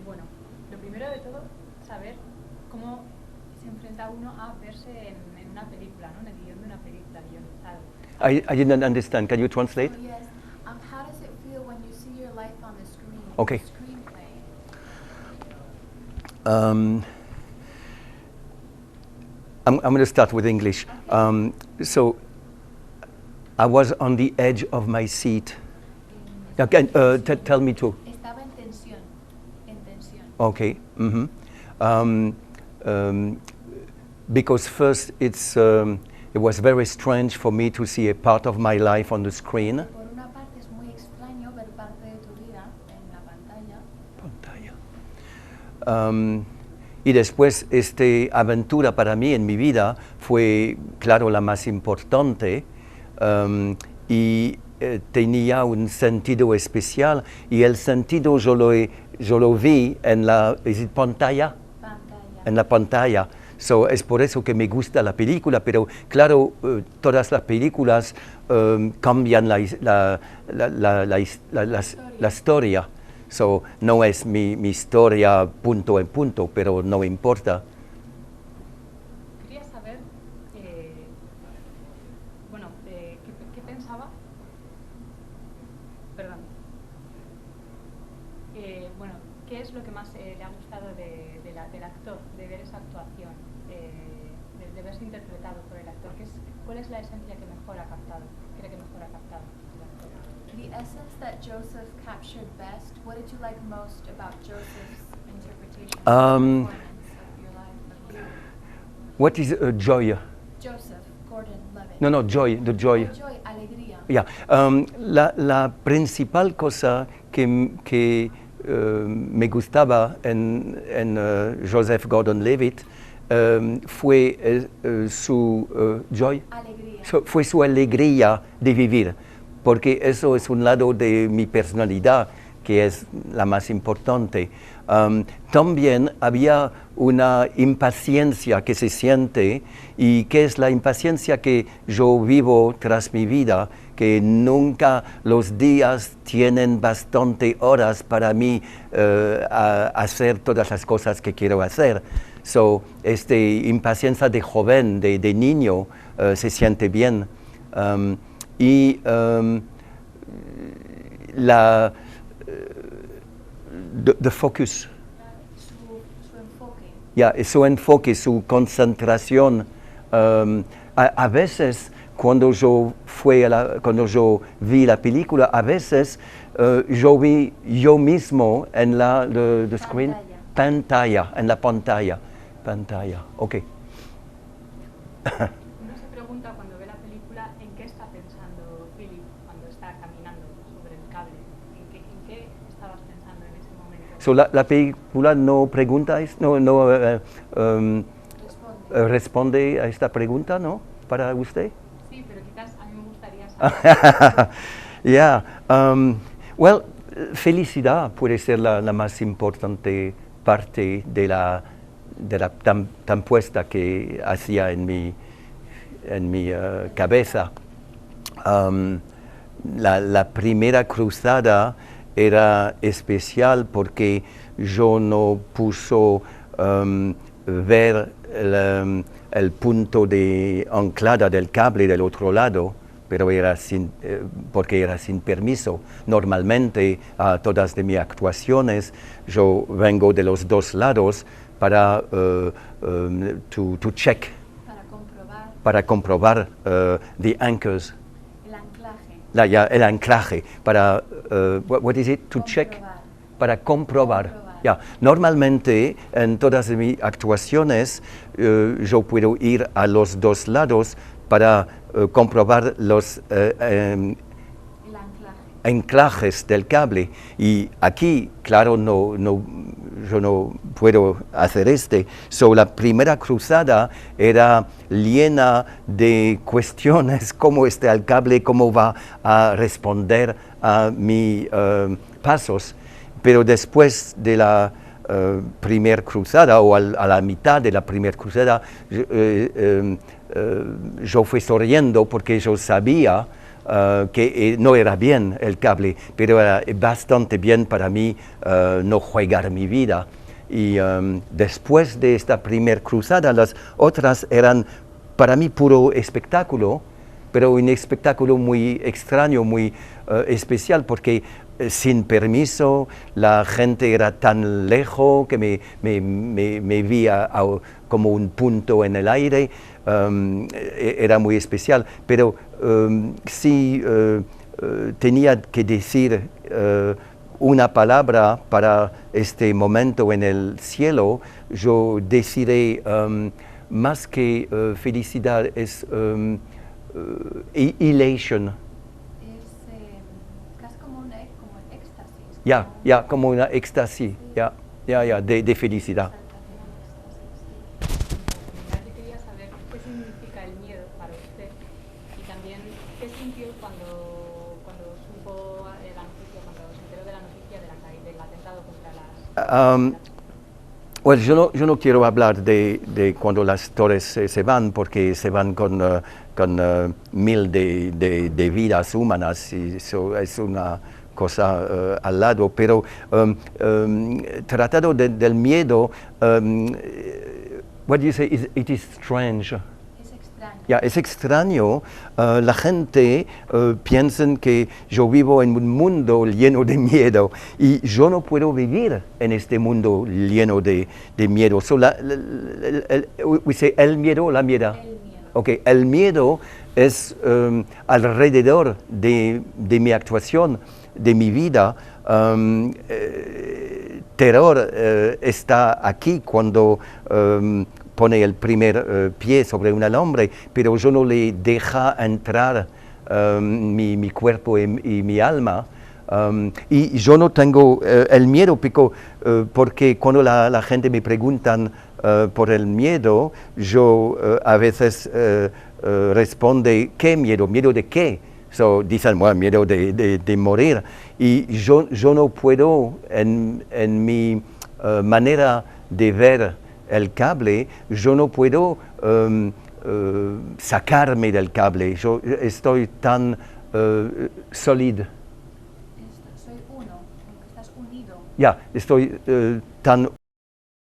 Bueno, lo primero de todo, saber cómo se enfrenta uno a verse en una película, ¿no? En el guión de una película guionizado. I didn't understand. Can you translate? Oh, yes. How does it feel when you see your life on the screen? Okay. Screenplay. I'm going to start with English. So I was on the edge of my seat. Okay, tell me too. Estaba en tensión. En tensión. Okay. Because first it was very strange for me to see a part of my life on the screen. Por una parte es muy extraño ver parte de tu vida en la pantalla. Y después esta aventura para mí en mi vida fue, claro, la más importante y tenía un sentido especial y el sentido yo lo vi en la pantalla. En la pantalla. So, es por eso que me gusta la película, pero claro, todas las películas cambian la historia. So, no es mi historia punto en punto, pero no importa. Quería saber, bueno, ¿qué pensaba? Perdón. Bueno, ¿qué es lo que más le ha gustado del actor, de ver esa actuación, de verse interpretado por el actor? ¿Cuál es la esencia que mejor ha captado? ¿Cree que mejor ha captado el actor? The essence that Joseph captured best. What did you like most about Joseph's interpretation Um, performance of your life? What is joy? Joseph Gordon-Levitt. No, joy, the joy. Joy, alegría. Yeah. La principal cosa que me gustaba en Joseph Gordon-Levitt fue su joy, Alegría. fue su alegría de vivir, porque eso es un lado de mi personalidad que es la más importante. También había una impaciencia que se siente y que es la impaciencia que yo vivo tras mi vida, que nunca los días tienen bastante horas para mí hacer todas las cosas que quiero hacer. So, impaciencia de joven, de niño, se siente bien. The focus. Su enfoque. Yeah, su enfoque, su concentración. A veces, cuando yo vi la película, a veces yo vi yo mismo en la screen, en la pantalla, ok. Uno se pregunta cuando ve la película en qué está pensando Philip cuando está caminando sobre el cable. ¿En qué estabas pensando en ese momento? So, la película no pregunta, responde a esta pregunta, ¿no? Para usted. Sí, pero quizás a mí me gustaría saber. Yeah. Well, felicidad puede ser la más importante parte de la tan puesta que hacía en mi cabeza. La primera cruzada era especial porque yo no puso ver el punto de anclada del cable del otro lado, pero porque era sin permiso. Normalmente, a todas de mis actuaciones, yo vengo de los dos lados para to check, para comprobar the anchors. El anclaje. El anclaje, para, what is it, to check? Para comprobar. Yeah. Normalmente, en todas mis actuaciones, yo puedo ir a los dos lados para comprobar los anclajes del cable. Y aquí, claro, yo no puedo hacer So, la primera cruzada era llena de cuestiones, cómo está el cable, cómo va a responder a mis pasos. Pero después de la primera cruzada, o a la mitad de la primera cruzada, yo fui sonriendo porque yo sabía que no era bien el cable, pero era bastante bien para mí no jugar mi vida. Y después de esta primera cruzada, las otras eran para mí puro espectáculo, pero un espectáculo muy extraño, muy especial, porque sin permiso, la gente era tan lejos que me veía como un punto en el aire, era muy especial. Pero si tenía que decir una palabra para este momento en el cielo, yo decidiré más que felicidad, es elation. Es casi como un éxtasis. Ya, como una éxtasis, de felicidad. Yo quería saber qué significa el miedo para usted y también qué sintió cuando supo la noticia, cuando se enteró de la noticia del atentado contra las... Bueno, yo no quiero hablar de cuando las torres se van, porque se van con 1000 de vidas humanas, y eso es una cosa al lado, pero tratado del miedo, what do you say? It is strange. Es extraño. Es extraño. La gente piensa que yo vivo en un mundo lleno de miedo y yo no puedo vivir en este mundo lleno de miedo. So we say el miedo o la mieda. El miedo. Okay, el miedo es alrededor de mi actuación, de mi vida. Terror está aquí cuando pone el primer pie sobre un hombre, pero yo no le deja entrar mi cuerpo y mi alma. Y yo no tengo el miedo, porque cuando la gente me preguntan por el miedo, yo a veces responde, ¿qué miedo? ¿Miedo de qué? So, dicen, bueno, miedo de morir. Y yo no puedo, en mi manera de ver el cable, yo no puedo sacarme del cable. Yo estoy tan sólido. Soy uno, estás unido. Estoy tan